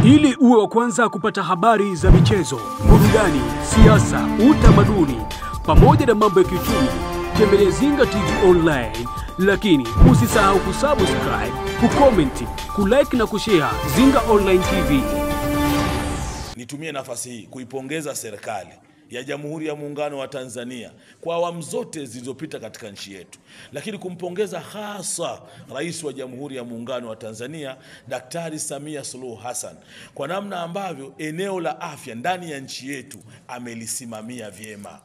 Ili uwe wa kwanza kupata habari za michezo, burudani, siasa, utamaduni pamoja na mambo ya kiuchumi, tembelea Zinga TV Online, lakini usisahau kusubscribe, kucomment, kulike na kushare Zinga Online TV. Nitumie nafasi hii kuipongeza serikali ya Jamhuri ya Muungano wa Tanzania kwa awamu zote zilizopita katika nchi yetu, lakini kumpongeza hasa Rais wa Jamhuri ya Muungano wa Tanzania Daktari Samia Suluhu Hassan kwa namna ambavyo eneo la afya ndani ya nchi yetu amelisimamia vyema.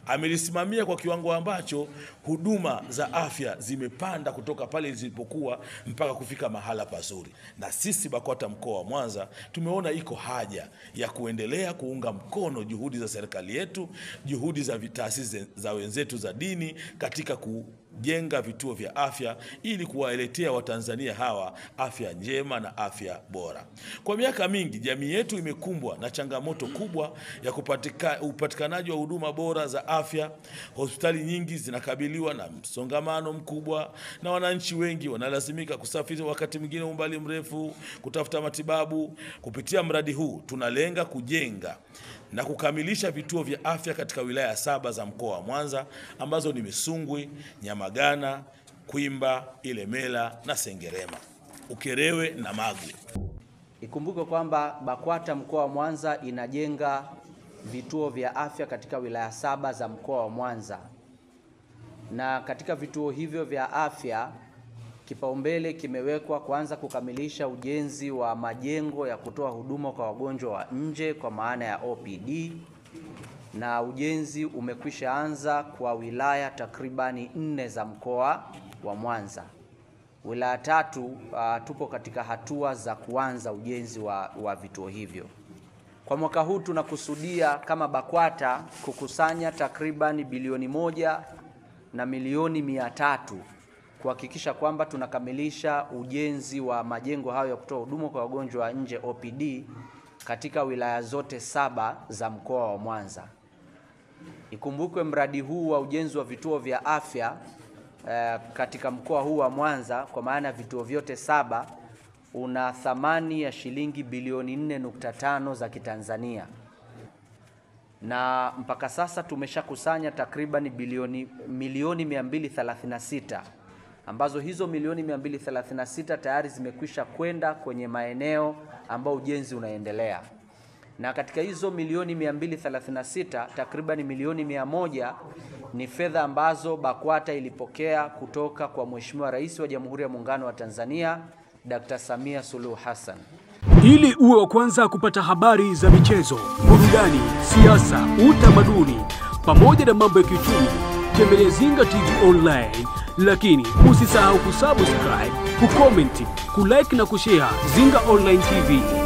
Amelisimamia kwa kiwango ambacho huduma za afya zimepanda kutoka pale zilipokuwa mpaka kufika mahala pazuri. Na sisi BAKWATA mkoa wa Mwanza tumeona iko haja ya kuendelea kuunga mkono juhudi za serikali yetu, juhudi za taasisi za wenzetu za dini katika kujenga vituo vya afya ili kuwaletea Watanzania hawa afya njema na afya bora. Kwa miaka mingi jamii yetu imekumbwa na changamoto kubwa ya upatikanaji wa huduma bora za afya. Hospitali nyingi zinakabiliwa na msongamano mkubwa na wananchi wengi wanalazimika kusafiri wakati mwingine umbali mrefu kutafuta matibabu. Kupitia mradi huu tunalenga kujenga na kukamilisha vituo vya afya katika wilaya 7 za mkoa wa Mwanza ambazo ni Misungwi, Nyamagana, Kwimba, Ilemela na Sengerema, Ukerewe na Magwe. Ikumbuke kwamba BAKWATA mkoa wa Mwanza inajenga vituo vya afya katika wilaya 7 za mkoa wa Mwanza, na katika vituo hivyo vya afya kipaumbele kimewekwa kwanza kukamilisha ujenzi wa majengo ya kutoa huduma kwa wagonjwa wa nje kwa maana ya OPD, na ujenzi umekwisha anza kwa wilaya takribani 4 za mkoa wa Mwanza. Wilaya 3 tupo katika hatua za kuanza ujenzi wa vituo hivyo. Kwa mwaka huu tunakusudia kama BAKWATA kukusanya takribani bilioni 1 na milioni 300 kuhakikisha kwamba tunakamilisha ujenzi wa majengo hayo ya kutoa huduma kwa wagonjwa wa nje OPD katika wilaya zote 7 za mkoa wa Mwanza. Ikumbukwe mradi huu wa ujenzi wa vituo vya afya katika mkoa huu wa Mwanza kwa maana vituo vyote 7 una thamani ya shilingi bilioni 4.5 za Kitanzania. Na mpaka sasa tumeshakusanya takriban milioni 236 ambazo hizo milioni 236 tayari zimekwisha kwenda kwenye maeneo ambao ujenzi unaendelea. Na katika hizo milioni 236 takriban milioni 100 ni fedha ambazo BAKWATA ilipokea kutoka kwa Mheshimiwa Rais wa Jamhuri ya Muungano wa Tanzania Dr. Samia Suluhu Hassan. Ili uwe wa kwanza kupata habari za michezo, burudani, siasa, utamaduni pamoja na mambo ya kiuchumi, tembelea Zinga TV Online, lakini usisahau kusubscribe, kucomment, kulike na kushare Zinga Online TV.